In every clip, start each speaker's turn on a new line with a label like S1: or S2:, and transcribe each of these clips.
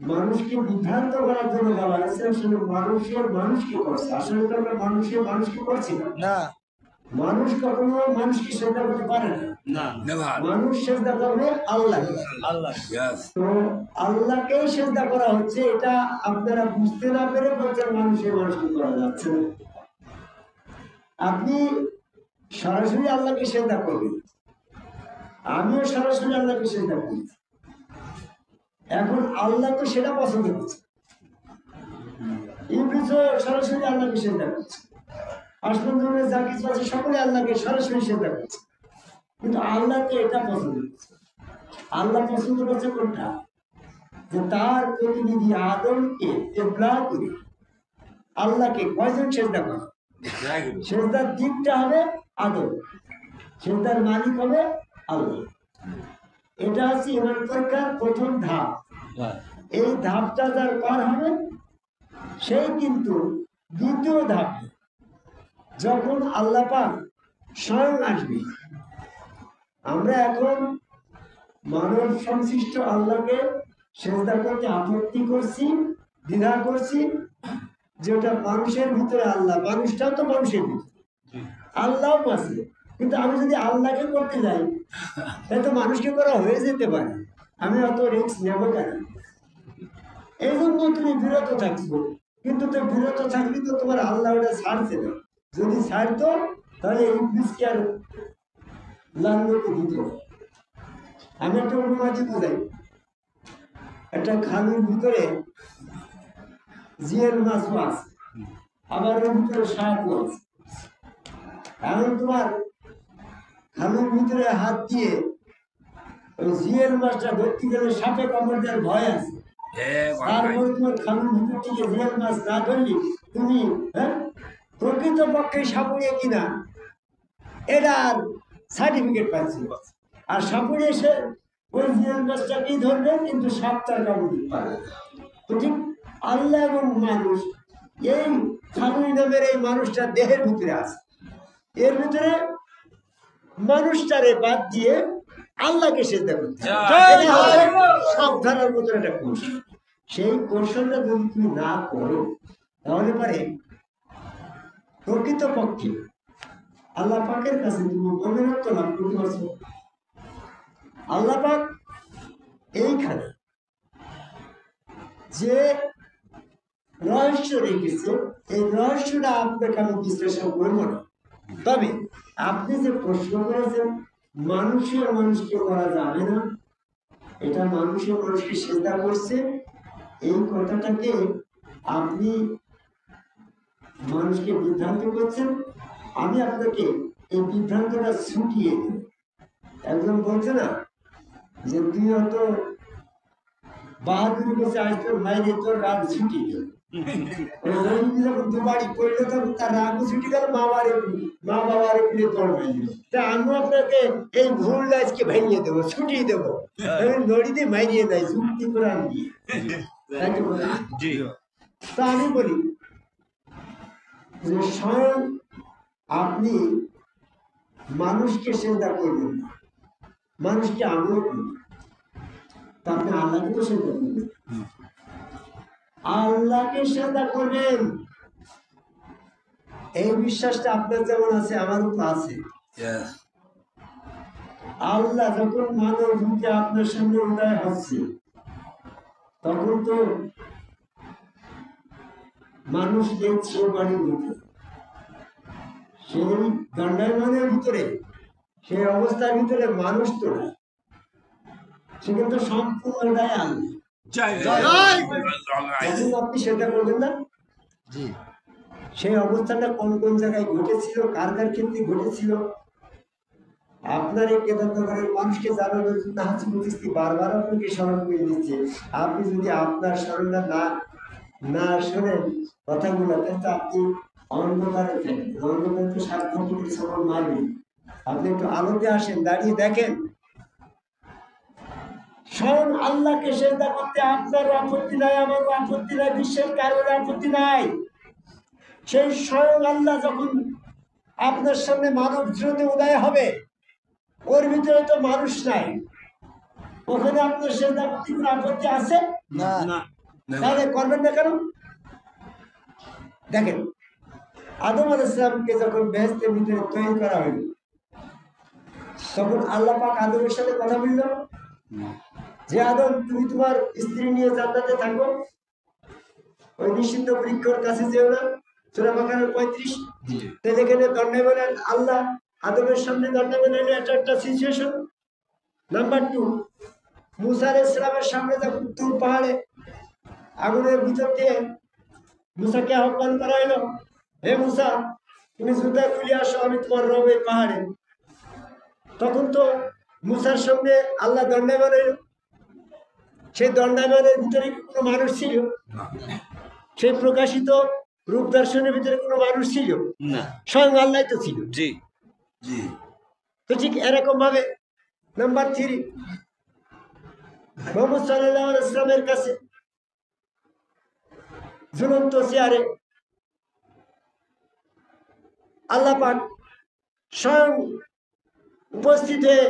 S1: মানুষকে বিভ্রান্ত করার জন্য বলা হয়েছে, আসলে মানুষকে করছে, আসলে তো আমরা মানুষকে করছি না। মানুষ কখনো মানুষকে সেজদা করতে পারে না, মানুষ সেজদা করবে আল্লাহ। তো আল্লাহকেই সেজদা করা হচ্ছে, এটা আপনারা বুঝতে না পেরে বলছেন মানুষকে করা যাচ্ছে না। আপনি সরাসরি আল্লাহকে সেজদা করবেন, আমিও সরাসরি আল্লাহকে সেজদা করি। এখন আল্লাহ তো সেটা পছন্দ করছে, ইবলিসও সরাসরি আল্লাহকে সেজদা করছে, আসমান জমিনে যা কিছু আছে সকলে আল্লাহকে সরাসরি সেজদা করছে, কিন্তু আল্লাহ তো এটা পছন্দ করছে। আল্লাহ পছন্দ করছে কোনটা? যে তার প্রতিনিধি আদমকে ইবলা করে আল্লাহকে কয়জন সেজদা করে? সেজদার দিকটা হবে আদম, সেজদার মালিক হবে আল্লাহ। এটা হচ্ছে ইমান পরীক্ষার প্রথম ধাপ। এই ধাপটা যার পার হবে সেই কিন্তু দ্বিতীয় ধাপ, যখন আল্লাহ পাক স্বয়ং আসবে। আমরা এখন মানব সংশ্লিষ্ট আল্লাহকে সেজদা করতে আপত্তি করছি, দ্বিধা করছি, যেটা মানুষের ভিতরে আল্লাহ, মানুষটাও তো মানুষের ভিতরে, আল্লাহও আছে, কিন্তু আমি যদি আল্লাহকে করতে যাই তাহলে তো মানুষকে করা হয়ে যেতে পারে, আমি অত রিস্ক নেবো কেন? এই জন্য তুমি বিরত থাকছো, কিন্তু তো বিরত থাকলে তো তোমার আল্লাহ ওটা ছাড়ছে না। যদি ছাড়তো তাহলে ইবলিসকে আর লাঞ্ছনা দিত। আমি একটা অনুমানিত বোঝাই, একটা খালের ভিতরে জিয়েল মাছও আছে, আবার ওর ভিতরে সাপও আছে। এখন তোমার খালের ভিতরে হাত দিয়ে ওই জিয়েল মাছটা ধরতে গেলে সাপে কামড় দেওয়ার ভয় আছে, তারপরে তোমার খালের ভিতর থেকে জিয়েল মাছ না ধরলি তুমি প্রকৃত পক্ষে সাপুড়িয়ে কিনা এটার সার্টিফিকেট পাচ্ছি। আর সাপুড়ে এসে ওই জিয়েল মাছটাকেই ধরবে, কিন্তু সাপ তার কামড় দিতে পারে। তো ঠিক আল্লাহ এবং মানুষ, এই খালুই নামের এই মানুষটা দেহের ভিতরে আছে, এর ভিতরে মানুষটারে বাদ দিয়ে আল্লাহকে সেজদা করতে সব ধরার মতো একটা কৌশল। সেই কৌশলটা যদি তুমি না করো তাহলে পারে প্রকৃত পক্ষে আল্লাহ পাকের কাছে তুমি অভিনত্ব লাভ করতে পারছো। আল্লাহ পাক এইখানে যে রহস্য রেখেছে, এই রহস্যটা আপনাকে আমি বিশ্লেষণ করবো না। তবে আপনি যে প্রশ্ন করেছেন মানুষকে করা যাবে না, এটা মানুষকে সেজদা করছে, এই কথাটাকে আপনি মানুষকে বিভ্রান্ত করছেন। আমি আপনাকে এই বিভ্রান্তটা ছুটিয়ে দেব। একজন বলছে না যে তুই হয়তো বাহাদুরি করছে, আজ তোর মায়ের তোর রাগ ছুটি গেল, যখন দুবারই করলে তখন তার রাগও ছুটি গেল, মা বাবারে ফিরে তোর হয়ে গেল। তা আমি আপনাকে এই ভুল আজকে ভেঙে দেবো, ছুটিয়ে দেবো, নড়িতে মাইরিয়ে দেয় যুক্তি করে আমি দিয়ে। তা আমি বলি যে স্বয়ং আপনি মানুষকে সেজদা করবেন না, মানুষকে আমিও করি, তা আপনি আল্লাহকে তো সেজদা করবেন, আল্লাহকে সেজদা করবেন। এই বিশ্বাসটা আপনার যেমন আছে আমারও তো আছে। আল্লাহ যখন মানব রূপে আপনার সামনে উদয় হচ্ছে তখন তো মানুষ দেখছে বাড়ির ভিতরে, সেই দণ্ডায়মানের ভিতরে, সেই অবস্থার ভিতরে মানুষ তো না, সে কিন্তু সম্পূর্ণটাই আল্লাহ। আপনি সেটা করবেন না। সেই অবস্থাটা কোন কোন জায়গায় ঘটেছিল, কার কার ক্ষেত্রে ঘটেছিল, আপনার এই কেদারনগরের মানুষকে জানানোর জন্য হাজি মুফতি বারবার আপনাকে স্মরণ করে দিচ্ছে। আপনি যদি আপনার স্মরণটা না শোনেন কথাগুলো, তাহলে আপনি অন্ধকারে থাকেন, অন্ধকারে তো সাবধানে স্মরণ মারবেন। আপনি একটু আলোতে আসেন, দাঁড়িয়ে দেখেন স্বয়ং আল্লাহকে সেজদা করতে আপনার আপত্তি নাই, আমার আপত্তি নাই, বিশ্বের কারোর আপত্তি নাই। সেই স্বয়ং আল্লাহ যখন আপনার সামনে মানব স্রোতে উদয় হবে, ওর ভিতরে তো মানুষ নাই, ওখানে আপনার সেজদা করতে কোনো আপত্তি আছে? তাহলে করবেন না কেন? দেখেন, আদম আলাইহিস সালামকে যখন বেহেশতের ভিতরে তৈরি করা হইল, তখন আল্লাহ পাক আদমের সাথে কথা বলল যে আদম, তুমি তোমার স্ত্রী নিয়ে জান্নাতে থাকো, ওই নিষিদ্ধ বৃক্ষর কাছে যেও না। সূরা বাকারার 35। তাহলে এখানে দণ্ডায় বলেন আল্লাহ আদমের সামনে দণ্ডায় বলেন, এটা একটা সিচুয়েশন। নাম্বার 2, মুসা আলাইহিস সালামের সামনে যখন তুর পাহাড়ে আগুনের ভিতর দিয়ে মুসাকে আহ্বান করা হলো, হে মুসা, তুমি জুতা খুলে আসো, আমি তোমার রব এই পাহাড়ে। তখন তো মুসার সঙ্গে আল্লাহ দণ্ডায়মান হইল। সেই দণ্ডায়মানের ভিতরে কোনো মানুষ ছিল? সেই প্রকাশিত রূপ দর্শনের ভিতরে কোনো মানুষ ছিল না, স্বয়ং আল্লাহ তো ছিল। জি জি। তো ঠিক এরকম ভাবে নাম্বার 3, মুহাম্মদ সাল্লাল্লাহু আলাইহি ওয়াসাল্লামের কাছে ঝুলন্ত চেয়ারে আল্লাহ পাক স্বয়ং উপস্থিত হয়ে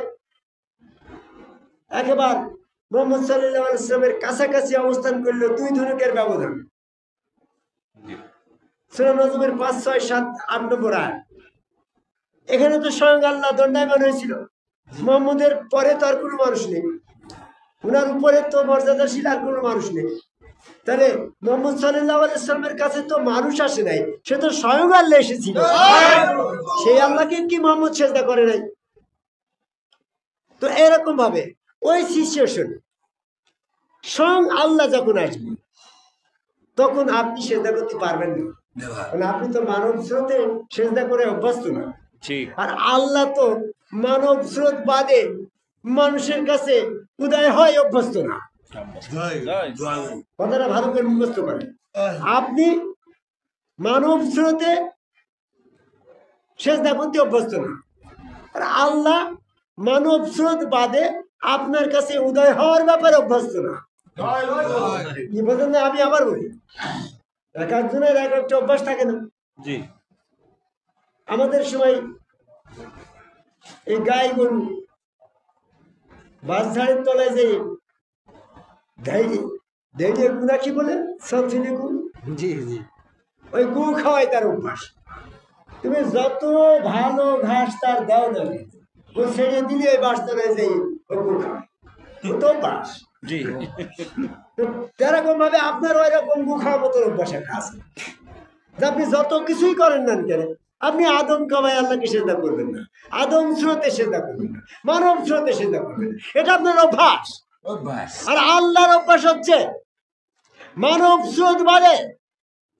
S1: একেবারে মুহাম্মদ সাল্লাল্লাহু আলাইহি ওয়াসাল্লামের কাছাকাছি অবস্থান করলো 2 ধনুকের ব্যবধান। সূরা নজমের 5, 6, 7, 8 নম্বর আয়াত। এখানে তো স্বয়ং আল্লাহ দণ্ডায়মান হয়েছিল। মুহাম্মদের পরে তো আর কোনো মানুষ নেই, উনার উপরে তো মর্যাদাশীল আর কোনো মানুষ নেই। তাহলে মুহাম্মদ সাল্লাল্লাহু আলাইহি ওয়াসাল্লামের কাছে তো মানুষ আসে নাই, সে তো স্বয়ং আল্লাহ এসেছিল। সেই আল্লাহকে কি মুহাম্মদ সিজদা করে নাই? তো এরকম ভাবে ওই সিচুয়েশন স্বয়ং আল্লাহ যখন আসবে, তখন আপনি সিজদা করতে পারবেন না, কারণ আপনি তো মানব স্রোতে সিজদা করে অভ্যস্ত না। আর আল্লাহ তো মানব স্রোত বাদে মানুষের কাছে উদয় হয় অভ্যস্ত না। কথাটা ভালো করে মুখস্থ করেন। আপনি মানব স্রোতে সিজদা করতে অভ্যস্ত না, আর আল্লাহ মানব স্রোত বাদে আপনার কাছে উদয় হওয়ার ব্যাপারে অভ্যস্ত না। কি বলেন না? আমি আবার বলি, এক একজনের এক একটা অভ্যাস থাকে না। জি, আমাদের সময় এই গাই গরু বাস ঝাড়ের তলায় যে ধৈর্য গুণা কি বলে সবজিনে গু, জি জি, ওই গু খাওয়াই তার অভ্যাস। তুমি যত ভালো ঘাস তার দাও না, ও ছেড়ে দিলে ওই বাস তলায় যে ও গু খাওয়ায়, তো বাস। জি, এরকম ভাবে আপনার ওই রকম গু খাওয়ার মতো অভ্যাস একটা আছে। আপনি যত কিছুই করেন না কেন, আপনি আদম কামায় আল্লাহকে সিজদা করবেন না, আদম স্রোতে সিজদা করবেন না, মানব স্রোতে সিজদা করবেন না। এটা আপনার অভ্যাস। আর আল্লাহর অভ্যাস হচ্ছে মানব স্রোত বাদে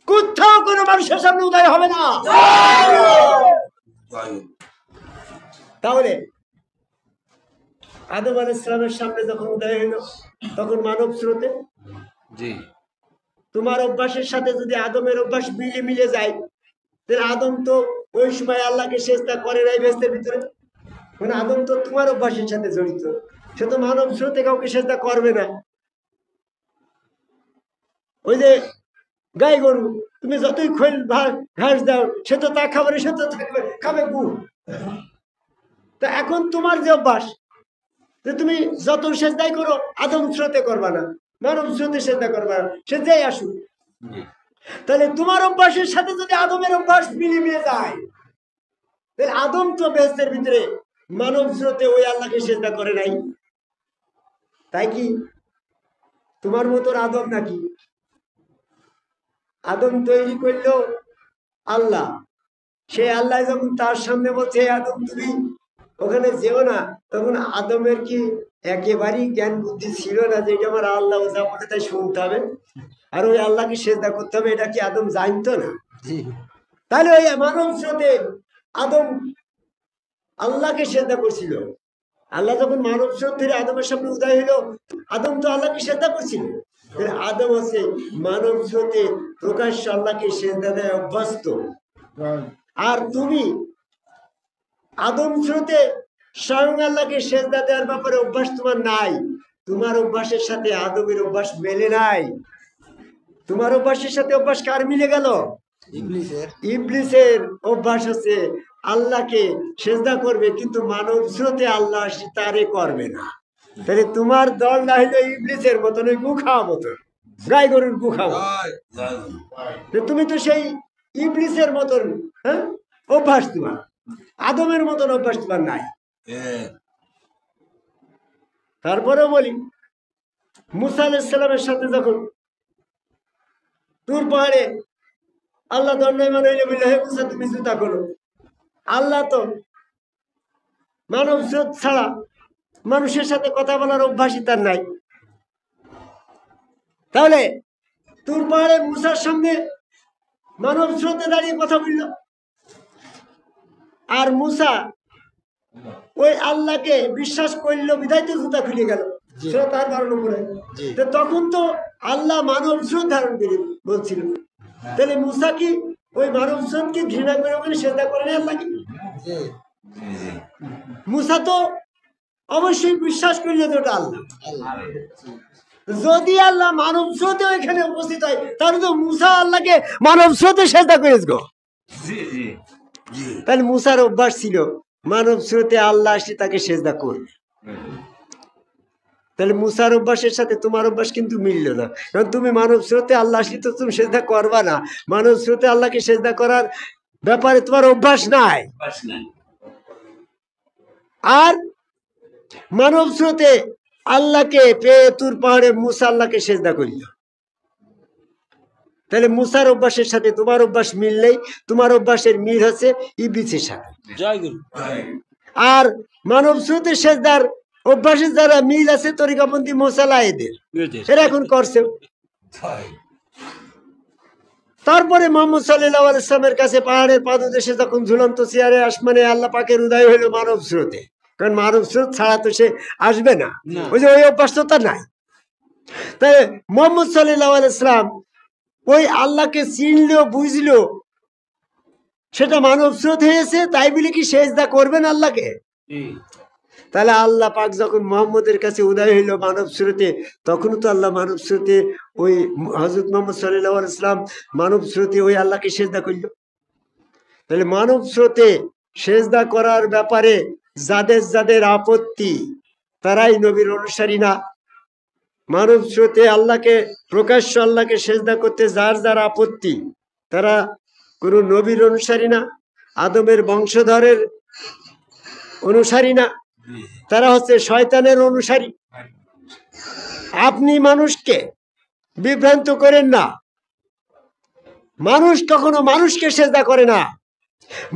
S1: কোথাও কোনো মানুষের সামনে উদয় হবে না। তাহলে আদম আলাইহিস সালামের সামনে যখন উদয় হইল, তখন মানব স্রোতে। জি, তোমার অভ্যাসের সাথে যদি আদমের অভ্যাস মিলে যায়, তাহলে আদম তো ওই সময় আল্লাহকে সিজদা করে নাই বেহেশতের ভিতরে, মানে আদম তো তোমার অভ্যাসের সাথে জড়িত, সে তো মানব স্রোতে কাউকে সিজদা করবে না। ওই যে গাই গরু, তুমি যতই খৈল ঘাস দাও, সে তো তা খাবে, সে তো খাবে গু। তা এখন তোমার যে অভ্যাস, যে তুমি যত সিজদাই করো আদম স্রোতে করবা না, মানব স্রোতে সিজদা করবা না, সে যাই আসুক। তাহলে তোমার অভ্যাসের সাথে যদি আদমের অভ্যাস মিলিয়ে যায়, তাহলে আদম তো বেহেশতের ভিতরে মানব স্রোতে ওই আল্লাহকে সিজদা করে নাই। তাই কি তোমার মতো আদম নাকি? আদম তৈরি করলো আল্লাহ, সে আল্লাহ যখন তার সামনে বলছে আদম তুমি ওখানে যেও না, তখন আদমের কি একেবারেই জ্ঞান বুদ্ধি ছিল না যে এটা আমার আল্লাহ যা বলে তাই শুনতে হবে আর ওই আল্লাহকে সিজদা করতে হবে? এটা কি আদম জানতো না? তাহলে ওই মানব স্রোতে আদম আল্লাহকে সিজদা করছিল। আল্লাহ যখন মানব স্রোত ধরে আদমের সামনে উদয় হইল, আদম তো আল্লাহকে সিজদা করছিল। আদম হচ্ছে মানব স্রোতে প্রকাশ্য আল্লাহকে সিজদা দেয় অভ্যস্ত। আর তুমি আদম স্রোতে স্বয়ং আল্লাহকে সিজদা দেওয়ার ব্যাপারে অভ্যাস তোমার নাই। তোমার অভ্যাসের সাথে আদমের অভ্যাস মেলে নাই। তোমার অভ্যাসের সাথে অভ্যাস কার মিলে গেল? ইবলিসের অভ্যাস হচ্ছে আল্লাহকে সিজদা করবে, কিন্তু মানব স্রোতে আল্লাহ তারে করবে না। তাহলে তোমার দল না হইলো ইবলিসের মতন, ওই গু খাওয়া মতন, গাই গরুর গু খাওয়া। তুমি তো সেই ইবলিসের মতন, হ্যাঁ, অভ্যাস তোমার, আদমের মতন অভ্যাস তোমার নাই। তারপরেও বলি, মুসা আলাইহিস সালামের সাথে যখন তুর পাহাড়ে আল্লাহ দণ্ডায়মান হইলে বলল, হে মুসা তুমি জুতা করো। আল্লাহ তো মানব স্রোত ছাড়া মানুষের সাথে কথা বলার অভ্যাসই তার নাই। তাহলে তুর পাহাড়ে মুসার সঙ্গে মানব স্রোতে দাঁড়িয়ে কথা বলল, আর মুসা ওই আল্লাহকে বিশ্বাস করলো বিধায় তো জুতা খুলে গেল, সেটা তার বারণ করে। তখন তো আল্লাহ মানব স্রোত ধারণ করে বলছিল, তাহলে মুসা কি ওই মানব স্রোতকে ঘৃণা করে ওখানে সেজদা করে না আল্লাহকে? মুসা তো অবশ্যই বিশ্বাস করলো যে ওটা আল্লাহ। যদি আল্লাহ মানব স্রোতে ওইখানে উপস্থিত হয়, তাহলে তো মুসা আল্লাহকে মানব স্রোতে সেজদা করেছ গো। তাহলে মুসার অভ্যাস ছিল মানব স্রোতে আল্লাহ আসলে তাকে সেজদা করবে। তাহলে মুসার অভ্যাসের সাথে তোমার অভ্যাস কিন্তু মিলল না, কারণ তুমি মানব স্রোতে আল্লাহ আসলে তো তুমি সেজদা করবা না। মানব স্রোতে আল্লাহকে সেজদা করার ব্যাপারে তোমার অভ্যাস নাই। আর মানব স্রোতে আল্লাহকে পেয়ে তুর পাহাড়ে মুসা আল্লাহকে সেজদা করল। তাহলে মুসার অভ্যাসের সাথে তোমার অভ্যাস মিললেই তোমার অভ্যাসের মিল হচ্ছে ইবলিসের সাথে। আর মানব স্রোতে সেজদার অভ্যাসের যারা মিল আছে তরিকাপন্থী মোসালা এদের, এরা এখন করছে। তারপরে মোহাম্মদ সাল্লাল্লাহু আলাইহি ওয়াসাল্লামের কাছে পাহাড়ের পাদদেশে যখন ঝুলন্ত চেয়ারে আসমানে আল্লাহ পাকের উদয় হইল মানব স্রোতে, কারণ মানব স্রোত ছাড়া তো সে আসবে না, ওই যে ওই অভ্যাস তো তার নাই। তাই মোহাম্মদ সাল্লাল্লাহু আলাইহি ওয়াসাল্লাম ওই আল্লাহকে চিনলো বুঝলো, সেটা মানব স্রোত হয়েছে, তাই বলে কি সেজদা করবেন আল্লাহকে? তাহলে আল্লাহ পাক যখন মোহাম্মদের কাছে উদয় হইল মানব স্রোতে, তখনও তো আল্লাহ মানব স্রোতে ওই হযরত মুহাম্মদ সাল্লাল্লাহু আলাইহি ওয়াসাল্লাম মানব স্রোতে ওই আল্লাহকে সেজদা করল। তাহলে মানব স্রোতে সেজদা করার ব্যাপারে যাদের যাদের আপত্তি, তারাই নবীর অনুসারী না। মানব স্রোতে আল্লাহকে প্রকাশ্য আল্লাহকে সেজদা করতে যার যার আপত্তি, তারা কোনো নবীর অনুসারী না, আদমের বংশধরের অনুসারী না, তারা হচ্ছে শয়তানের অনুসারী। আপনি মানুষকে বিভ্রান্ত করেন না, মানুষ কখনো মানুষকে সেজদা করে না,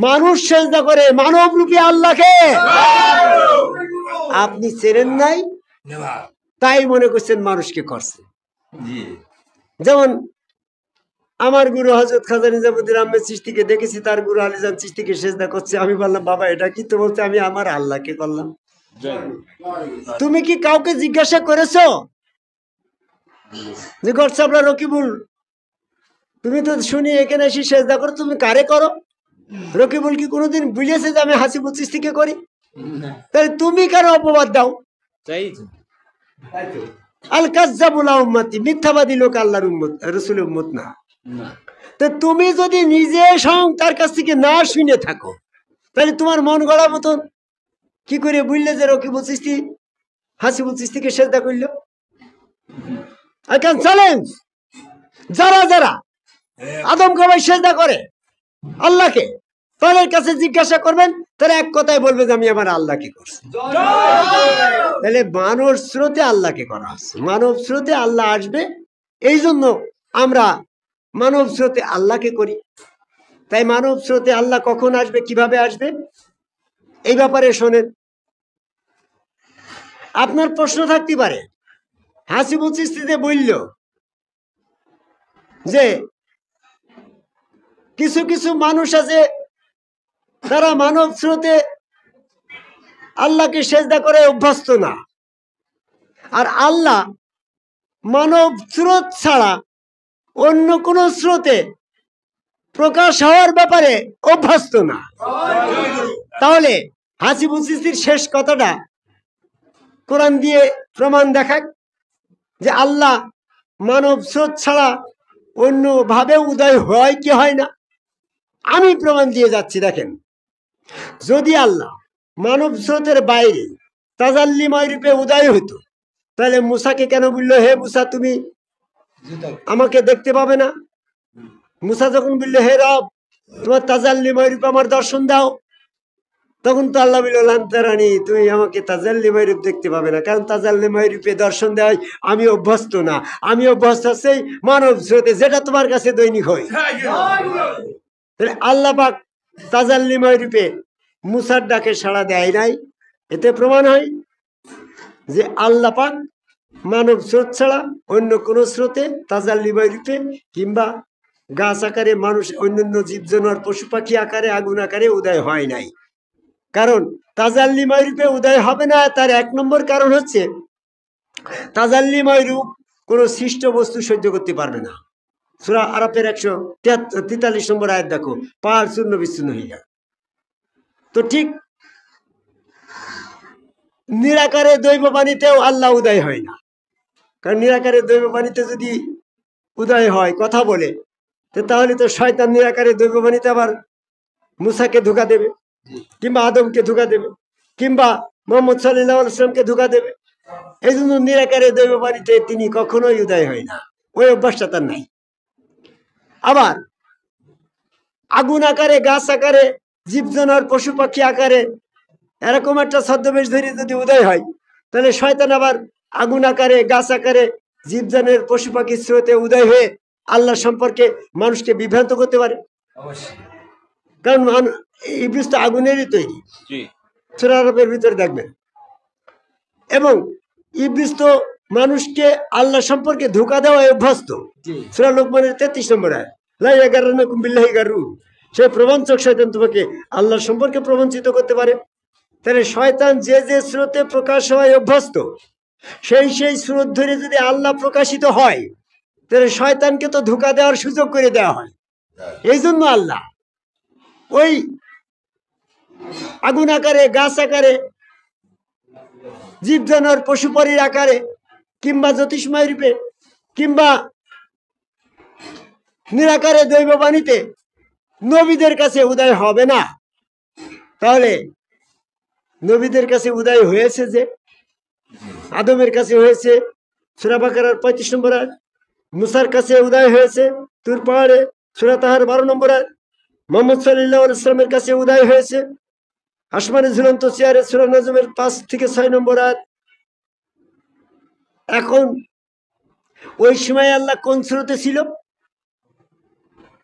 S1: মানুষ সেজদা করে মানব রূপী আল্লাহকে। আপনি চেনেন নাই, তাই মনে করছেন মানুষকে করছে। যেমন আমার গুরু হযরত খাজা নিজামুদ্দিন আহমেদ চিশতিকে দেখেছি, তার গুরু আলীজান চিশতিকে সেজদা করছে। আমি বললাম, বাবা এটা কি? তো বলতে, আমি আমার আল্লাহকে করলাম। তুমি কি কাউকে জিজ্ঞাসা করেছো যে গডস আপনার রকিবুল, তুমি তো শুনি এখানে এসে সেজদা করো, তুমি কারে করো? রকিবুল কি কোনোদিন বুঝেছে যে আমি হাসিবুল চিশতিকে করি? তাহলে তুমি কেন অপবাদ দাও? আল কাজ্জাবুল উম্মতি, মিথ্যাবাদী লোক আল্লাহর উম্মত, রাসূলের উম্মত না। তো তুমি যদি নিজে স্বয়ং তার কাছ থেকে না শুনে থাকো, তাহলে তোমার মন গড়া মতন কি করে বুঝলে যে রকিবুল চিশতি হাসিবুল চিশতিকে সেজদা করলো? আই ক্যান চ্যালেঞ্জ, যারা যারা আদম কবাই সেজদা করে আল্লাহকে, তাদের কাছে জিজ্ঞাসা করবেন, তারা এক কথায় বলবে যে আমি আমার আল্লাহকে করছি। তাহলে মানব স্রোতে আল্লাহকে করা হচ্ছে, মানব স্রোতে আল্লাহ আসবে, এই জন্য আমরা মানব স্রোতে আল্লাহকে করি। তাই মানব স্রোতে আল্লাহ কখন আসবে, কিভাবে আসবে, এই ব্যাপারে শোনেন। আপনার প্রশ্ন থাকতে পারে, হাসিবুল চিশতিতে বলল যে কিছু কিছু মানুষ আছে তারা মানব স্রোতে আল্লাহকে সেজদা করে অভ্যস্ত না, আর আল্লাহ মানব স্রোত ছাড়া অন্য কোন স্রোতে প্রকাশ হওয়ার ব্যাপারে অভ্যস্ত না। তাহলে হাসিবুল চিশতির শেষ কথাটা কোরআন দিয়ে প্রমাণ দেখাক যে আল্লাহ মানব স্রোত ছাড়া অন্য ভাবে উদয় হয় কি হয় না। আমি প্রমাণ দিয়ে যাচ্ছি। দেখেন, যদি আল্লাহ মানব স্রোতের বাইরে তাজাল্লিময় রূপে উদয় হতো, তাহলে মুসাকে কেন বললো হে মুসা তুমি আমাকে দেখতে পাবে না? মুসা যখন বললো হে রব তোমার তাজাল্লিময় রূপে আমার দর্শন দাও, তখন তো আল্লাহ বলল লান্তারানি তুমি আমাকে তাজাল্লিময় রূপ দেখতে পাবে না, কারণ তাজাল্লিময় রূপে দর্শন দেয় আমি অভ্যস্ত না, আমি অভ্যস্ত সেই মানব স্রোতে যেটা তোমার কাছে দৈনিক হয়। আল্লাহ পাক তাজাল্লিময় রূপে মুসার ডাকে সাড়া দেয় নাই, এতে প্রমাণ হয় যে আল্লাহ পাক মানব স্রোত ছাড়া অন্য কোন স্রোতে তাজাল্লিময় রূপে কিংবা গাছ আকারে মানুষ অন্যান্য জীব জানোয়ার পশু পাখি আকারে আগুন আকারে উদয় হয় নাই। কারণ তাজাল্লিময় রূপে উদয় হবে না, তার এক নম্বর কারণ হচ্ছে তাজাল্লিময় রূপ কোন সৃষ্ট বস্তু সহ্য করতে পারবে না। সূরা আরাফের 143 নম্বর আয়াত দেখো, পাহাড় চূর্ণ বিচ্ছিন্ন হয়ে গেল। তো ঠিক নিরাকারে দৈব বাণীতেও আল্লাহ উদয় হয় না, কারণ নিরাকারে দৈব বাণীতে যদি উদয় হয় কথা বলে, তাহলে তো শয়তান নিরাকারে দৈব বাণীতে আবার মুসাকে ধোঁকা দেবে, কিংবা আদমকে ধোঁকা দেবে, কিংবা মোহাম্মদ সাল্লাল্লাহু আলাইহি ওয়াসাল্লামকে ধোঁকা দেবে। এই জন্য নিরাকারে দৈব বাণীতে তিনি কখনোই উদয় হয় না, ওই অভ্যাসটা তার নাই। আবার আগুন আকারে গাছ আকারে জীব জানোয়ার পশু পাখি আকারে এরকম একটা ছদ্মবেশ ধরে যদি উদয় হয়, তাহলে শয়তান আবার আগুন আকারে গাছ আকারে জীব জানোয়ার পশু পাখির স্রোতে উদয় হয়ে আল্লাহ সম্পর্কে মানুষকে বিভ্রান্ত করতে পারে। কারণ ইবলিস তো আগুনেরই তৈরি, সূরা আরাফের ভিতরে দেখবেন। এবং ইবলিস তো মানুষকে আল্লাহ সম্পর্কে ধোঁকা দেওয়ায় অভ্যস্ত। সূরা লোকমানের 33 নম্বর আয়াত, লা ইয়াগাররান্নাকুম বিল্লাহি গারুর, সে প্রবঞ্চক শয়তান তোমাকে আল্লাহ সম্পর্কে প্রবঞ্চিত করতে পারে। তাহলে শয়তান যে যে স্রোতে প্রকাশ হয় অভ্যস্ত, সেই সেই স্রোত ধরে যদি আল্লাহ প্রকাশিত হয়, তাহলে শয়তানকে তো ধোঁকা দেওয়ার সুযোগ করে দেওয়া হয়। এই জন্য আল্লাহ ওই আগুন আকারে গাছ আকারে জীব জানোয়ার পশু পরীর আকারে কিংবা জ্যোতিষময় রূপে কিংবা নিরাকারে দৈব বাণীতে নবীদের কাছে উদয় হবে না। তাহলে নবীদের কাছে উদয় হয়েছে যে আদমের কাছে হয়েছে সূরা বাকারার 35 নম্বর আয়াত, মুসার কাছে উদয় হয়েছে তুর পাহাড়ে সূরা তাহার 12 নম্বর আয়াত, মুহাম্মদ সাল্লাল্লাহু আলাইহি ওয়াসাল্লামের কাছে উদয় হয়েছে আসমানে ঝুলন্ত চেয়ারে সূরা নজমের 5 থেকে 6 নম্বর আয়াত। এখন ওই সময় আল্লাহ কোন স্রোতে ছিল?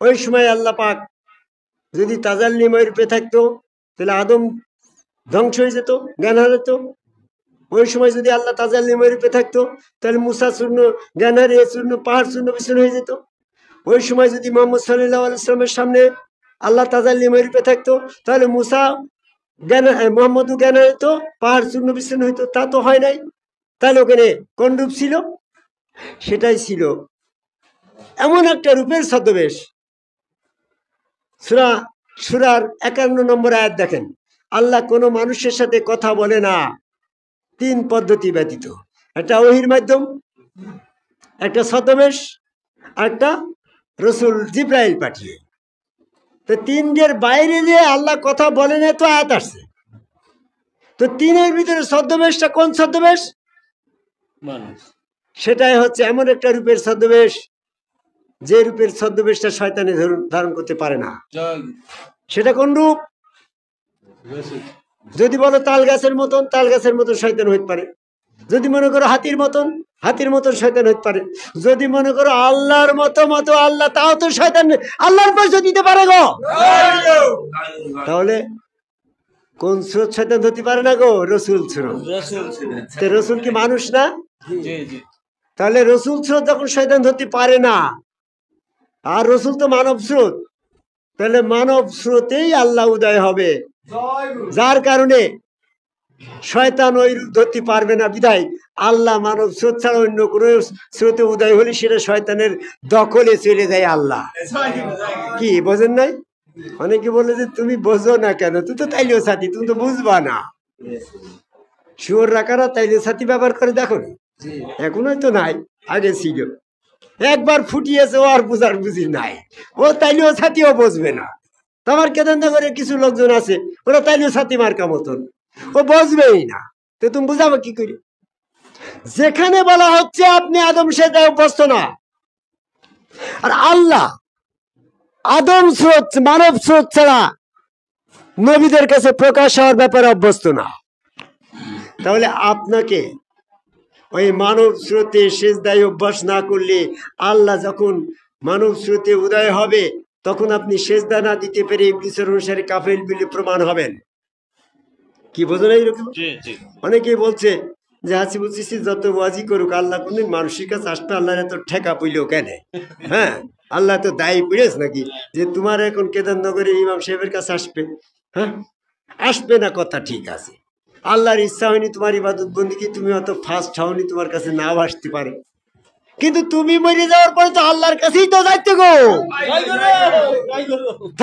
S1: ওই সময় আল্লাহ পাক যদি তাজাল্লিময় রূপে থাকতো, তাহলে আদম ধ্বংস হয়ে যেত, জ্ঞান হারাত। ওই সময় যদি আল্লাহ তাজাল্লিময় রূপে থাকতো, তাহলে মুসা চূর্ণ, জ্ঞান হারিয়ে চূর্ণ, পাহাড় চূর্ণ বিচূর্ণ হয়ে যেত। ওই সময় যদি মুহাম্মদ সাল্লাল্লাহু আলাইহি ওয়াসাল্লামের সামনে আল্লাহ তাজাল্লিময় রূপে থাকতো, তাহলে মুসা জ্ঞান, মুহাম্মদও জ্ঞান হারাতো, পাহাড় চূর্ণ বিচূর্ণ হইতো। তা তো হয় নাই। তাহলে ওখানে কোন রূপ ছিল? সেটাই ছিল এমন একটা রূপের ছদ্মবেশ। সূরার 51 নম্বর আয়াত দেখেন, আল্লাহ কোনো মানুষের সাথে কথা বলে না 3 পদ্ধতি ব্যতীত। একটা ওহীর মাধ্যম, একটা ছদ্মবেশ, একটা রসুল জিব্রাইল পাঠিয়ে। তো 3-এর বাইরে যে আল্লাহ কথা বলে না তো আয়াত আসছে। তো 3-এর ভিতরে ছদ্মবেশটা কোন ছদ্মবেশ? সেটাই হচ্ছে এমন একটা রূপের ছদ্মবেশ যে রূপের ছদ্মবেশটা শয়তানে ধারণ করতে পারে না। সেটা কোন রূপ? যদি বলো তাল গাছের মতন, তাল গাছের মতন শয়তান হইতে পারে। যদি মনে করো হাতির মতন, হাতির মতন শয়তান হইতে পারে। যদি মনে করো আল্লাহর মতো আল্লাহ, তাও তো শয়তান আল্লাহর পরিচয় দিতে পারে গো। তাহলে কোন স্রোত শয়তান ধরতে পারে না গো? রসুল স্রোত। রসুল কি মানুষ না? তাহলে রসুল স্রোত যখন শয়তান ধরতে পারে না, আর রসুল তো মানব স্রোত, তাহলে মানব স্রোতেই আল্লাহ উদয় হবে, যার কারণে শয়তান ওই রূপ ধরতে পারবে না। বিধায় আল্লাহ মানব স্রোত ছাড়া অন্য কোনো স্রোতে উদয় হলে সেটা শয়তানের দখলে চলে যায়। আল্লাহ কি বোঝেন নাই? অনেকে বলে যে তুমি বোঝো না কেন, তুই তো তাইলেও সাথী, তুমি তো বুঝবা না। শুয়োর রাখারা তাইলেও সাথী ব্যবহার করে দেখো, এখন হয়তো নাই, আগে ছিল। একবার ফুটিয়েছে, ও আর বুঝার বুঝি নাই, ও তাইলেও সাথীও বুঝবে না। তোমার কেদার করে কিছু লোকজন আছে, ওরা তাইলেও সাথী মার্কা মতন, ও বুঝবেই না। তো তুমি বুঝাবো কি করে? যেখানে বলা হচ্ছে আপনি আদম সেজদায় অভ্যস্ত না, আর আল্লাহ আদম স্রোত মানব স্রোত ছাড়া নবীদের কাছে প্রকাশ হওয়ার ব্যাপারে অভ্যস্ত না, তাহলে আপনাকে ওই মানব স্রোতে সেজদায় অভ্যাস না করলে আল্লাহ যখন মানব স্রোতে উদয় হবে তখন আপনি সেজদা না দিতে পেরে ইবলিসের অনুসারে কাফের বলে প্রমাণ হবেন। কি বোঝো না? এরকম অনেকেই বলছে যে হাসি বুঝছি যত ওয়াজি করুক আল্লাহ কোনদিন মানুষের কাছে আসবে, আল্লাহ এত ঠেকা পইলেও কেন? হ্যাঁ, আল্লাহ তো দায়ী পড়েছ নাকি যে তোমার এখন কেদারনগরের ইমাম সাহেবের কাছে আসবে? হ্যাঁ, আসবে না, কথা ঠিক আছে। আল্লাহর ইচ্ছা হয়নি তোমার ইবাদত বন্দিকে, তুমি অত ফাস্ট হওনি, তোমার কাছে নাও আসতে পারে, কিন্তু তুমি মরে যাওয়ার পরে তো আল্লাহর কাছেই তো যাইতে গো।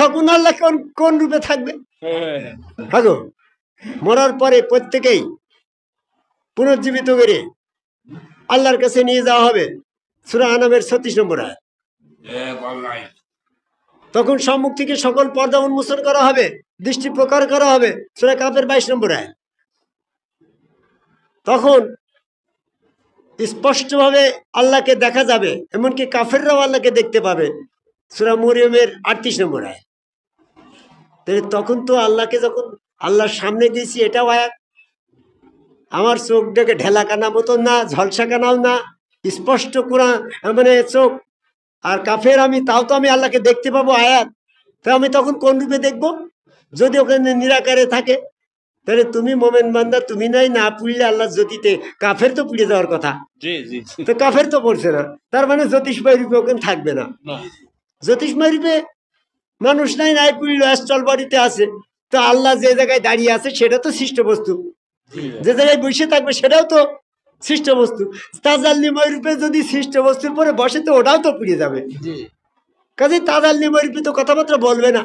S1: তখন আল্লাহ কোন রূপে থাকবে? হ্যাঁ গো, মরার পরে প্রত্যেকেই পুনর্জীবিত করে আল্লাহর কাছে নিয়ে যাওয়া হবে। সূরা আনামের 36 নম্বর আয়াত। তখন সম্মুখ থেকে সকল পর্দা উন্মোচন করা হবে, দৃষ্টি প্রকার করা হবে। সূরা কাফের 22 নম্বর আয়াত। তখন স্পষ্টভাবে আল্লাহকে দেখা যাবে, এমনকি কাফেররাও আল্লাহকে দেখতে পাবে। সূরা মরিয়মের 38 নম্বর আয়াত। তাহলে তখন তো আল্লাহকে যখন আল্লাহর সামনে গেছি এটাও আয়াত। আমার চোখটাকে ঢেলা কানা মতো না, ঝলসা কানাও না, স্পষ্ট কোরআন মানে চোখ। আর কাফের আমি, তাও তো আমি আল্লাহকে দেখতে পাবো, আয়াত। তো আমি তখন কোন রূপে দেখবো? যদি ওখানে নিরাকারে থাকে, তাহলে তুমি মোমেন বান্দা, তুমি নাই না পুড়লে আল্লাহ জ্যোতিতে, কাফের তো পুড়ে যাওয়ার কথা, তো কাফের তো পড়ছে না, তার মানে জ্যোতিষময় রূপে ওখানে থাকবে না। জ্যোতিষময় রূপে মানুষ নাই, নাই পুড়লো অ্যাস্ট্রাল বডিতে আছে। তো আল্লাহ যে জায়গায় দাঁড়িয়ে আছে সেটা তো সৃষ্ট বস্তু, যে জায়গায় বসে থাকবে সেটাও তো সৃষ্ট বস্তু। তাজাল্লিময় রূপে যদি সৃষ্ট বস্তুর পরে বসে তো ওটাও তো পুড়ে যাবে, কাজে তাজাল্লিময় রূপে তো কথাবার্তা বলবে না।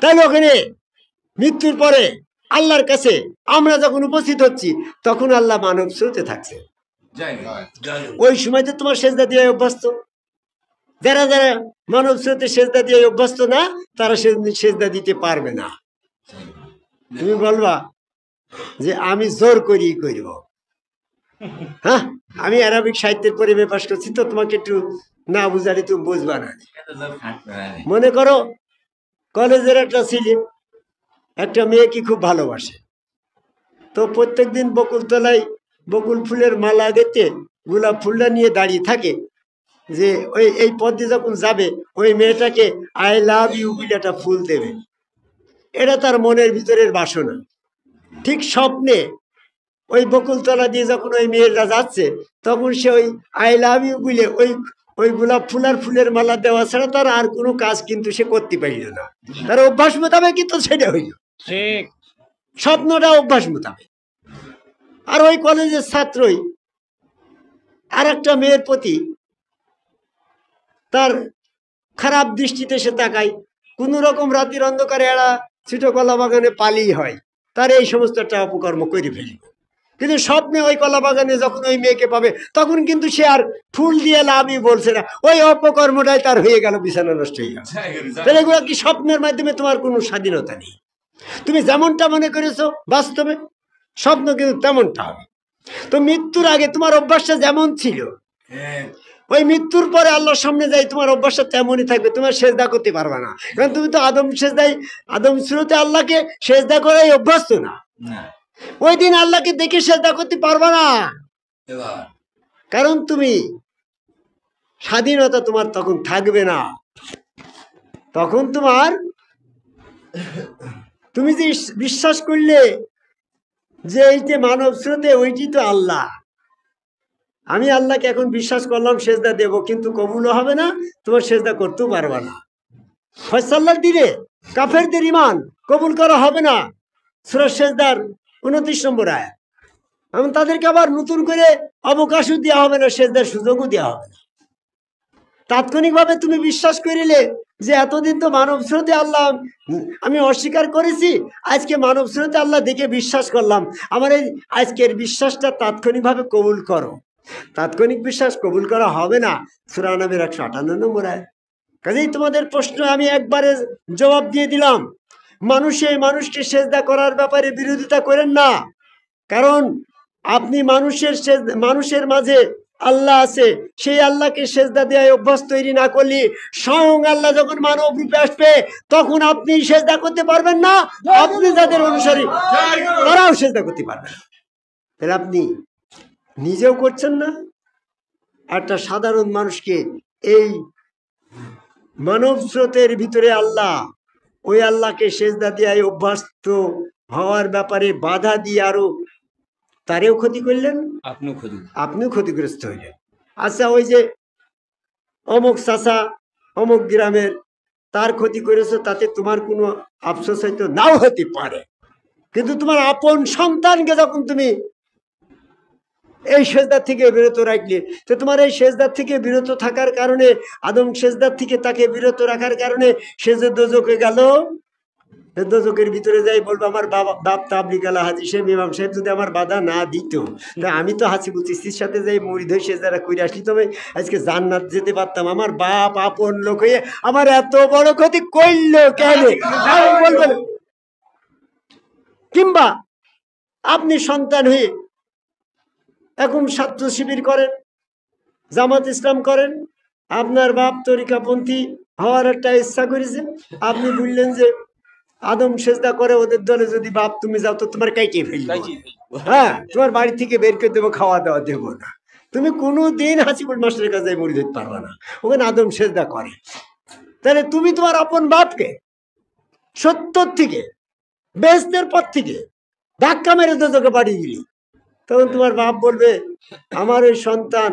S1: তাই ওখানে মৃত্যুর পরে আল্লাহর কাছে আমরা যখন উপস্থিত হচ্ছি তখন আল্লাহ মানব স্রোতে থাকছে। ওই সময় তো তোমার সেজদা দিয়ে অভ্যস্ত। যারা যারা মানব স্রোতে সেজদা দিয়ে অভ্যস্ত না, তারা সেজদা দিতে পারবে না। তুমি বলবা যে আমি জোর করি করব, হ্যাঁ আমি আরবিক সাহিত্যের পরে এমএ পাস করছি, তো তোমাকে একটু না বুঝালে তুমি বুঝবা না। মনে করো কলেজের একটা ছেলে একটা মেয়েকে খুব ভালোবাসে, তো প্রত্যেকদিন বকুলতলায় বকুল ফুলের মালা গেতে গোলাপ ফুলটা নিয়ে দাঁড়িয়ে থাকে, যে ওই এই পথ দিয়ে যখন যাবে ওই মেয়েটাকে আই লাভ ইউ বলে একটা ফুল দেবে। এটা তার মনের ভিতরের বাসনা। ঠিক স্বপ্নে ওই বকুলতলা দিয়ে যখন ওই মেয়েরা যাচ্ছে তখন সে ওই আই লাভ ইউ বলে ওই ওই গোলাপ ফুল আর ফুলের মালা দেওয়া ছাড়া তার আর কোনো কাজ কিন্তু সে করতে পারল না। তার অভ্যাস মোতাবেক কিন্তু সেটা হইল, স্বপ্নটা অভ্যাস মোতাবেক। আর ওই কলেজের ছাত্রই আর একটা মেয়ের প্রতি তার খারাপ দৃষ্টিতে সে তাকায়, কোনো রকম রাতের অন্ধকারে এরা ছোট কলা বাগানে পালিয়ে হয়, তার এই সমস্ত একটা অপকর্ম করে ফেলবে। কিন্তু স্বপ্নে ওই কলা বাগানে যখন ওই মেয়েকে পাবে তখন কিন্তু সে আর ফুল দিয়ে লাভই বলছে না, ওই অপকর্মটাই তার হয়ে গেল, বিছানা নষ্ট হয়ে গেল। তাহলে এগুলো কি স্বপ্নের মাধ্যমে তোমার কোনো স্বাধীনতা নেই। তুমি যেমনটা মনে করেছো বাস্তবে স্বপ্ন কিন্তু তেমনটা হবে। তো মৃত্যুর আগে তোমার অভ্যাসটা যেমন ছিল, ওই মৃত্যুর পরে আল্লাহর সামনে যাই তোমার অভ্যাসটা তেমনই থাকবে, তোমার সেজদা করতে পারবে না। কারণ তুমি তো আদম সুরতে আল্লাহকে সেজদা করাই অভ্যস্ত না। ওই দিন আল্লাহকে দেখে সেজদা করতে পারবে না, কারণ তুমি স্বাধীনতা তোমার তখন থাকবে না। তখন তুমি যে বিশ্বাস করলে যে এই যে মানব স্রোতে ওইটি তো আল্লাহ, আমি আল্লাহকে এখন বিশ্বাস করলাম সেজদা দেব, কিন্তু কবুলও হবে না, তোমার সেজদা করতেও পারবে না। ফয়সালার দিনে কাফেরদের ঈমান কবুল করা হবে না, সূরা সেজদার 29 নম্বর আয়াত। এবং তাদেরকে আবার নতুন করে অবকাশও দেওয়া হবে না, সেজদার সুযোগও দেওয়া হবে না। তাৎক্ষণিকভাবে তুমি বিশ্বাস করিলে যে এতদিন তো মানব স্রোতে আল্লাহ আমি অস্বীকার করেছি, আজকে মানব স্রোতে আল্লাহ দেখে বিশ্বাস করলাম, আমার এই আজকের বিশ্বাসটা তাৎক্ষণিকভাবে কবুল করো। তাৎক্ষণিক বিশ্বাস কবুল করা হবে না, সূরা আনামের 158 নম্বর আয়াত। কাজেই তোমাদের প্রশ্ন আমি একবারে জবাব দিয়ে দিলাম, মানুষকে সেজদা করার ব্যাপারে বিরোধিতা করেন না। কারণ আপনি মানুষের মাঝে আল্লাহ আছে, সেই আল্লাহকে সেজদা দেওয়ায় অভ্যাস তৈরি না করলে স্বয়ং আল্লাহ যখন মানব রূপে আসবে তখন আপনি সেজদা করতে পারবেন না, আপনি যাদের অনুসারী তারাও সেজদা করতে পারবে না। তাহলে আপনি নিজেও করছেন না, একটা সাধারণ মানুষকে এই মানব স্রোতের ভিতরে আল্লাহ ওই আল্লাহকে সেজদা দেওয়ায় অভ্যস্ত হওয়ার ব্যাপারে বাধা দিয়ে আরো তারেও ক্ষতি করলেন, আপনিও ক্ষতিগ্রস্ত হইলেন। আচ্ছা, ওই যে অমুক চাচা অমুক গ্রামের, তার ক্ষতি করেছো, তাতে তোমার কোনো আফসোস হয়তো নাও হতে পারে, কিন্তু তোমার আপন সন্তানকে যখন তুমি এই সেজদার থেকে বিরত রাখলে, তো তোমার এই সেজদার থেকে বিরত থাকার কারণে, আদম সেজদার থেকে তাকে বিরত রাখার কারণে সে যে দোজকে গেল, দোজকের ভিতরে যাই বলবো আমার বাপ তাবলিগ আলা হাজি সাহেব ইমাম সাহেব যদি আমার বাধা না দিত, তা আমি তো হাসিবুল চিশতির সাথে যাই মুড়ি ধরে সে যারা করে আসলি, তবে আজকে জান্নাত যেতে পারতাম। আমার বাপ আপন লোক হয়ে আমার এত বড় ক্ষতি করলো কেন বলবেন? কিংবা আপনি সন্তান হয়ে এখন ছাত্র শিবির করেন, জামাত ইসলাম করেন, আপনার বাপ তরিকাপন্থী হওয়ার একটা ইচ্ছা করেছে, আপনি বললেন যে আদম সেজদা করে ওদের দলে যদি বাপ তুমি যাও তো তোমার কাইটিয়ে ফেলবো, হ্যাঁ তোমার বাড়ি থেকে বের করে দেবো, খাওয়া দাওয়া দেবো না, তুমি কোনো দিন হাসিপুর মাস্টারের কাছে মুড়ি দিতে পারবে না, ওখানে আদম সেজদা করে। তাহলে তুমি তোমার আপন বাপকে 70 থেকে বেহেশতের পর থেকে ধাক্কা মেরে দোজকে পাঠিয়ে দিলি, তখন তোমার বাপ বলবে আমার ওই সন্তান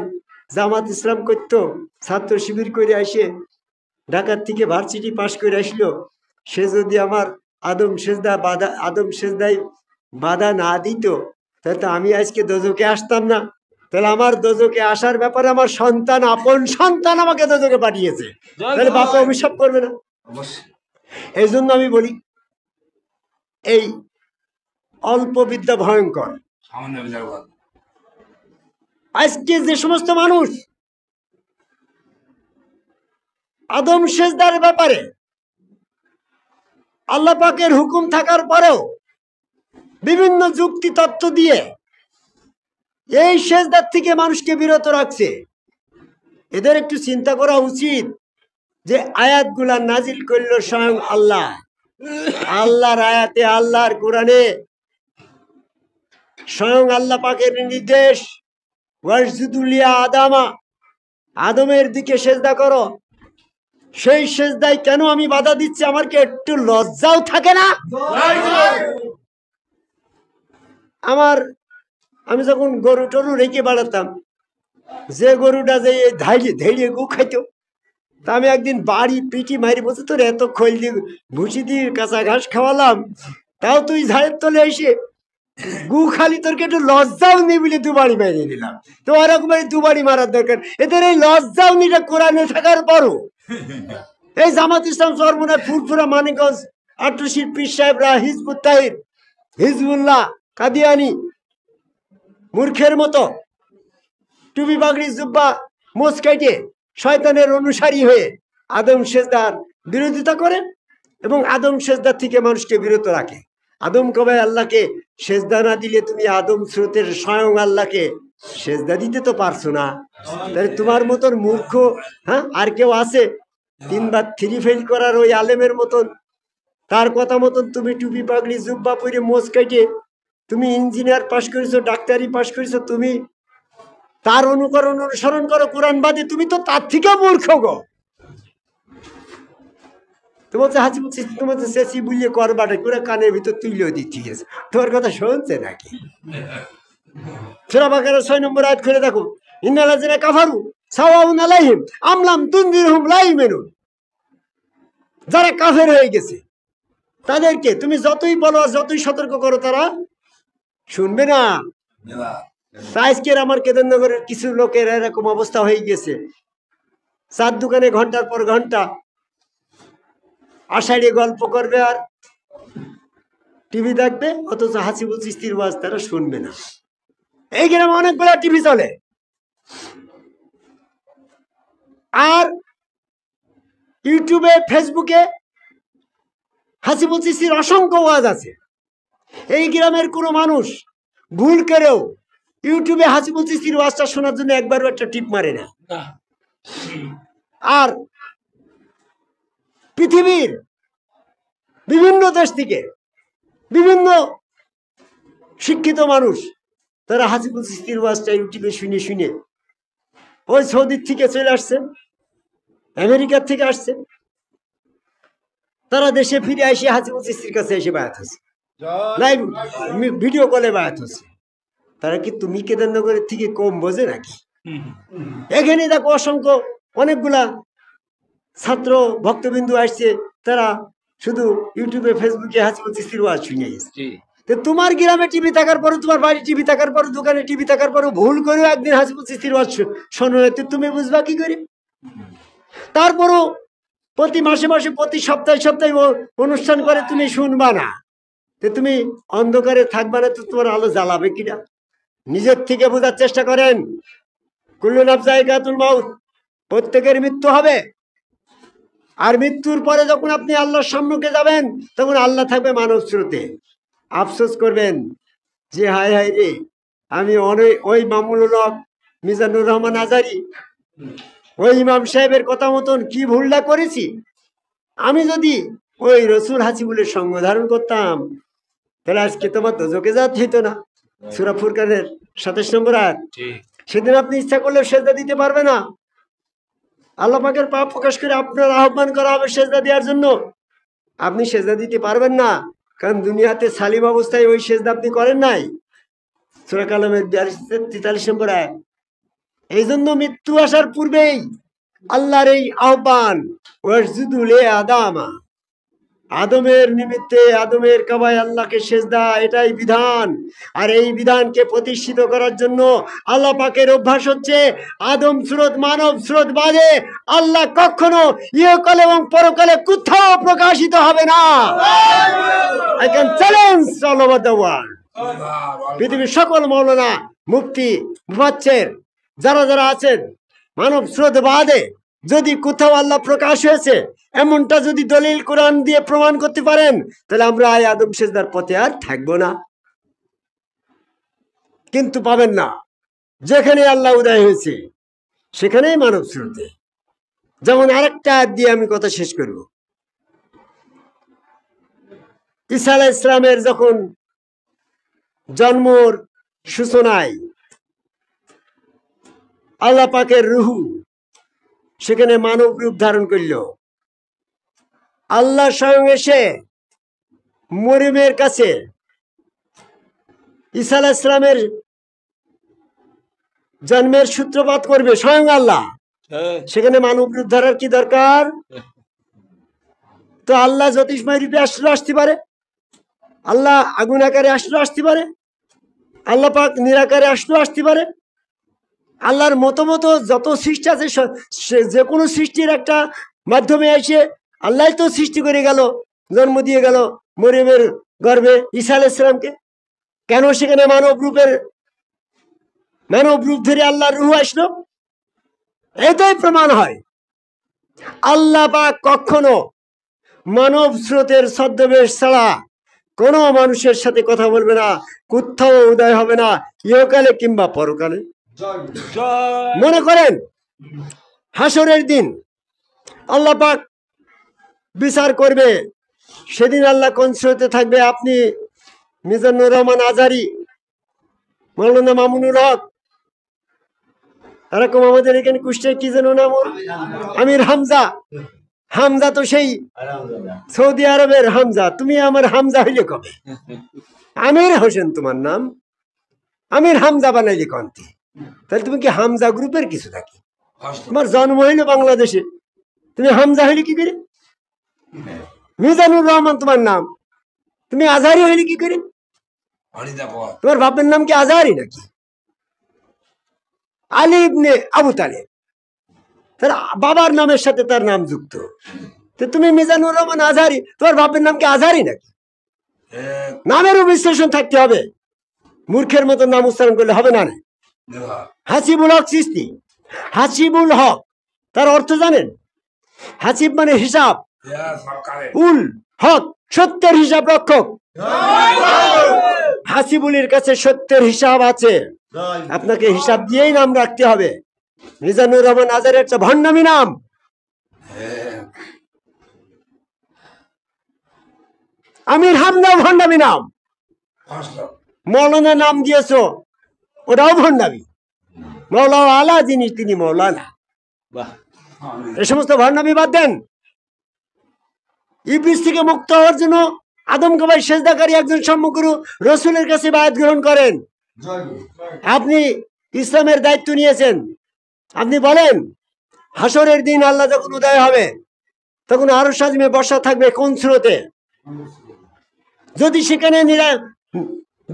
S1: জামাত ইসলাম করতো, ছাত্র শিবির করে আসে ঢাকার থেকে ভার্সিটি পাশ করে আসলো, সে যদি আমার আদম সেজদায় বাধা না দিত, তাহলে তো আমি আজকে দোজকে আসতাম না। তাহলে আমার দোজকে আসার ব্যাপারে আমার সন্তান, আপন সন্তান আমাকে দোজকে পাঠিয়েছে, তাহলে বাবা অভিশাপ করবে না? এই জন্য আমি বলি এই অল্প বিদ্যা ভয়ঙ্কর। আজকে যে সমস্ত মানুষ আদম সেজদার ব্যাপারে আল্লাহ পাকের হুকুম থাকার পরেও বিভিন্ন যুক্তি তত্ত্ব দিয়ে এই সেজদার থেকে মানুষকে বিরত রাখছে, এদের একটু চিন্তা করা উচিত যে আয়াতগুলা নাজিল করল স্বয়ং আল্লাহ। আল্লাহর আয়াতে, আল্লাহর কোরআনে স্বয়ং আল্লাহ পাকের নির্দেশ, ওয়াসজুদুলিয়া আদামা, আদমের দিকে সেজদা করো। সেই সেজদায় কেন আমি বাধা দিচ্ছি, আমার কি একটু লজ্জাও থাকে না? আমি যখন গরু টরু রেখে বাড়াতাম, যে গরুটা যে ধৈর্য গু খাইতো, তা আমি একদিন বাড়ি পিটি মারি বলছি তোর এত খোল দিয়ে ভুসি দিয়ে কাঁচা ঘাস খাওয়ালাম, তাও তুই ঝাড়ের তলে এসে গু খালি, তোরকে একটু লজ্জাও নেই বলে দুবারই মেরে দিলাম। তো ওরকম দুবারই মারার দরকার, এদের এই লজ্জাও নিটা কোরআনে থাকার পরও এই জামাত ইসলাম চরমোনা, ফুরফুরা, মানিকগঞ্জ, আটরশির পীর সাহেবরা, হিজবুত তাহির, হিজবুল্লাহ, কাদিয়ানি মূর্খের মতো টুপি পাগড়ি জুব্বা মোচ কাইটে শয়তানের অনুসারী হয়ে আদম সেজদার বিরোধিতা করে এবং আদম সেজদার থেকে মানুষকে বিরত রাখে। আদম কবে আল্লাহকে সেজদা না দিলে তুমি আদম স্রোতের স্বয়ং আল্লাহকে সেজদা দিতে তো পারছো না, তাহলে তোমার মতন মূর্খ হ্যাঁ আর কেউ আছে? 3 বার 3 ফেল করার ওই আলেমের মতন, তার কথা মতন তুমি টুপি পাগড়ি জুব্বা পরে মোচ কাইটে তুমি ইঞ্জিনিয়ার পাশ করেছো, ডাক্তারি পাশ করেছো, তুমি তার অনুসরণ করো কোরআন বাদে, তুমি তো তার থেকে মূর্খ গো। তোমার হাসি বলছি, তোমার চেঁচি বুলিয়ে করবাটা করে কানের ভিতর তুইলেও দিচ্ছি গেছে, তোমার কথা শুনছে নাকি? সূরা বাকারা 6 নম্বর আয়াত করে দেখো, ইন্নাল্লাযিনা কাফারু সাওয়াউন আলাইহিম আম লাম তুনজিরহুম লা ইউমিনুন। যারা কাফের হয়ে গেছে তাদেরকে তুমি যতই বলো, যতই সতর্ক করো, তারা শুনবে না। আজকের আমার কেদারনগরের কিছু লোকের এরকম অবস্থা হয়ে গেছে, চার দোকানে ঘন্টার পর ঘন্টা আষাঢ়ে গল্প করবে আর টিভি দেখবে, অথচ হাসিবুল চিশতির ওয়াজ তারা শুনবে না। এই গ্রামে অনেকগুলো টিভি চলে, আর ইউটিউবে ফেসবুকে হাসিবুল চিশতির অসংখ্য ওয়াজ আছে। এই গ্রামের কোনো মানুষ ভুল করেও ইউটিউবে হাসিবুল চিশতির ওয়াজটা শোনার জন্য একবারও একটা টিপ মারে না। আর পৃথিবীর বিভিন্ন দেশ থেকে বিভিন্ন শিক্ষিত মানুষ তারা হাসিবুল চিশতির ওয়াজটা ইউটিউবে শুনে শুনে ওই সৌদির থেকে চলে আসছে, আমেরিকার থেকে আসছে, তারা দেশে ফিরে এসে হাসিবুল চিশতির কাছে এসে বায়াত হচ্ছে, লাইভ ভিডিও কলে বায়াত হচ্ছে। তারা কি তুমি কেদারনগরের থেকে কম বোঝে নাকি? এখানে দেখো অসংখ্য অনেকগুলা ছাত্র ভক্তবিন্দু আসছে, তারা শুধু ইউটিউবে ফেসবুকে হাসিবুল চিশতির ওয়াজ শুনে গেছে। তোমার গ্রামে টিভি থাকার পরও, তোমার বাড়ি টিভি থাকার পরও, দোকানে টিভি থাকার পরও ভুল করেও একদিন হাসিবুল চিশতির ওয়াজ শোনো, তুমি বুঝবা কি করে? তারপরও প্রতি মাসে মাসে প্রতি সপ্তাহে সপ্তাহে অনুষ্ঠান করে তুমি শুনবা না, তুমি অন্ধকারে থাকবা না, তো তোমার আলো জ্বালাবে কিনা? নিজের থেকে বোঝার চেষ্টা করেন। কুল্লু নাফসিন যায়কাতুল মাউত, প্রত্যেকের মৃত্যু হবে। আর মৃত্যুর পরে যখন আপনি আল্লাহর সম্মুখে যাবেন, তখন আল্লাহ থাকবে মানব স্রোতে। আফসোস করবেন যে হায় হায় রে, আমি ওই মামুনুল হক, মিজানুর রহমান আজারি, ওই ইমাম সাহেবের কথা মতন কি ভুলটা করেছি। আমি যদি ওই রসুল হাসিবুলের সঙ্গ ধারণ করতাম, তাহলে আজকে তোমার দোজকে যাওয়া হইতো না। সূরা ফুরকানের 27 নম্বর আয়াত। সেদিন আপনি ইচ্ছা করলেও সেজদা দিতে পারবে না। আল্লাহ পাকের পাপ প্রকাশ করে আপনার আহ্বান করা হবে সেজদা দেওয়ার জন্য, আপনি সেজদা দিতে পারবেন না, কারণ দুনিয়াতে সালিম অবস্থায় ওই সেজদা আপনি করেন নাই। সূরা কালামের 43 নম্বর আয়াত। এই জন্য মৃত্যু আসার পূর্বেই আল্লাহর এই আহ্বান, ওয়াসজুদু লি আদামা, আদমের নিমিত্তে, আদমের কাবায় আল্লাহকে সেজদা, এটাই বিধান। আর এই বিধানকে প্রতিষ্ঠিত করার জন্য আল্লাহ পাকের অভ্যাস হচ্ছে আদম স্রোত, মানব স্রোত বাদে আল্লাহ কখনো ইহকালে এবং পরকালে কোথাও প্রকাশিত হবে না। I can challenge all over the world. পৃথিবীর সকল মাওলানা, মুফতি, মুফাচ্ছির যারা যারা আছেন, মানব স্রোত বাদে যদি কোথাও আল্লাহ প্রকাশ হয়েছে এমনটা যদি দলিল কোরআন দিয়ে প্রমাণ করতে পারেন, তাহলে আমরা এই আদম সেজদার পথে আর থাকবো না। কিন্তু পাবেন না। যেখানে আল্লাহ উদয় হয়েছে সেখানেই মানব স্রোতে। যেমন আরেকটা আয়াত দিয়ে আমি কথা শেষ করব। ঈসা আলাইহিস সালামের যখন জন্মর সূচনায় আল্লাহ পাকের রূহ সেখানে মানব রূপ ধারণ করল। আল্লাহ স্বয়ং এসে মরিয়মের কাছে ঈসা আলাইহিস সালামের জন্মের সূত্রপাত করবে স্বয়ং আল্লাহ, সেখানে মানব রূপ ধরার কি দরকার? তো আল্লাহ জ্যোতিষময় রূপে আসতে পারে, আল্লাহ আগুন আকারে আসতে পারে, আল্লাহ পাক নিরাকারে আসতে পারে। আল্লাহর মতো যত সৃষ্টি আছে, যে কোনো সৃষ্টির একটা মাধ্যমে এসে আল্লাহ তো সৃষ্টি করে গেল, জন্ম দিয়ে গেল মরিয়মের গর্ভে ঈসা আলাইহিস সালামকে। কেন সেখানে মানব রূপ ধরে আল্লাহর রূহ আসলো? এটাই প্রমাণ হয় আল্লাহ পাক কখনো মানব স্রোতের ছদ্মবেশ ছাড়া কোনো মানুষের সাথে কথা বলবে না, কোথাও উদয় হবে না, ইহকালে কিংবা পরকালে। মনে করেন হাসরের দিন আল্লাহ পাক বিচার করবে, সেদিন আল্লাহ কোন স্রোতে থাকবে? আপনি মিজানুর রহমান আজারি, মাওলানা মামুনুল হক, এরকম আমাদের এখানে কুষ্টিয়ায় কি যেন নাম, আমির হামজা তো সেই সৌদি আরবের হামজা। তুমি আমার হামজা হইলে কবে? আমির হোসেন তোমার নাম, আমির হামজা বানাইলে কন্তি? তাহলে তুমি কি হামজা গ্রুপের কিছু থাকি? তোমার জন্ম হইলো বাংলাদেশে, তুমি হামজা হইলে কি করে? মিজানুর রহমান তোমার নাম, তুমি আজহারি হইলে কি করে? তোমার বাপের নাম কি আজহারি নাকি? আলী ইবনে আবু তালেব, তার বাবার নামের সাথে তার নাম যুক্ত। তো তুমি মিজানুর রহমান আজহারি, তোমার বাপের নাম কি আজহারি নাকি? নামেরও বিশ্লেষণ থাকতে হবে, মূর্খের মতো নাম উচ্চারণ করলে হবে না। হাসিবুল হক চিশতি, হাসিবুল হক তার অর্থ জানেন? হাসিব মানে হিসাব, উল হক সত্যের হিসাব রক্ষক,
S2: হাসিবুলের কাছে সত্যের হিসাব আছে, আপনাকে হিসাব দিয়েই নাম রাখতে হবে। মিজানুর রহমান আজারের একটা ভণ্ডামি নাম। আমির হামদাও ভণ্ডামি নাম। মৌলানা নাম দিয়েছ, ওটাও ভণ্ডামি। মৌলা আলা যিনি তিনি মৌলানা। এ সমস্ত ভণ্ডামি বাদ দেন। ইবলিস থেকে মুক্ত হওয়ার জন্য আদমকে ভাই সেজদাকারী একজন সম্মুখগুরু রসুলের কাছে বায়াত গ্রহণ করেন। আপনি ইসলামের দায়িত্ব নিয়েছেন, আপনি বলেন হাসরের দিন আল্লাহ যখন উদয় হবে তখন আরো সাজমে বসা থাকবে কোন স্রোতে? যদি সেখানে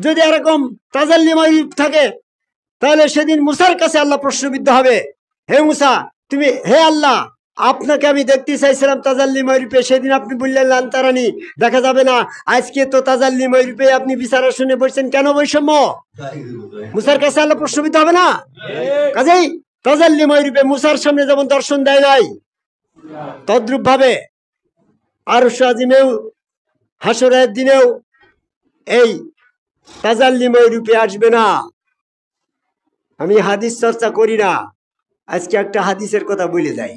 S2: যদি এরকম তাজাল্লিময় থাকে তাহলে সেদিন মুসার কাছে আল্লাহ প্রশ্নবিদ্ধ হবে, হে মুসা তুমি, হে আল্লাহ আপনাকে আমি দেখতে চাইছিলাম তাজাল্লিময় রূপে, সেদিন আপনি বললেন লান্তারানি দেখা যাবে না, আজকে তো তাজাল্লিময় রূপে আপনি বিচার আসনে বসছেন, কেন বৈষম্য? মুসার কাছে আল্লাহ প্রশ্নবিদ্ধ হবে না? কাজেই তাজাল্লিময় রূপে মুসার সামনে যেমন দর্শন দেয় নাই, তদ্রূপ ভাবে আরশ আজিমেও হাসরের দিনেও এই তাজাল্লিময় রূপে আসবে না। আমি হাদিস চর্চা করি না, আজকে একটা হাদিসের কথা বলে যাই,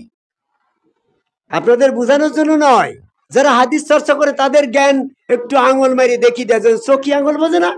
S2: আপনাদের বোঝানোর জন্য নয়। যারা হাদিস চর্চা করে তাদের জ্ঞান একটু আঙুল মারি দেখি দেয়, চোখি আঙুল বোঝে না।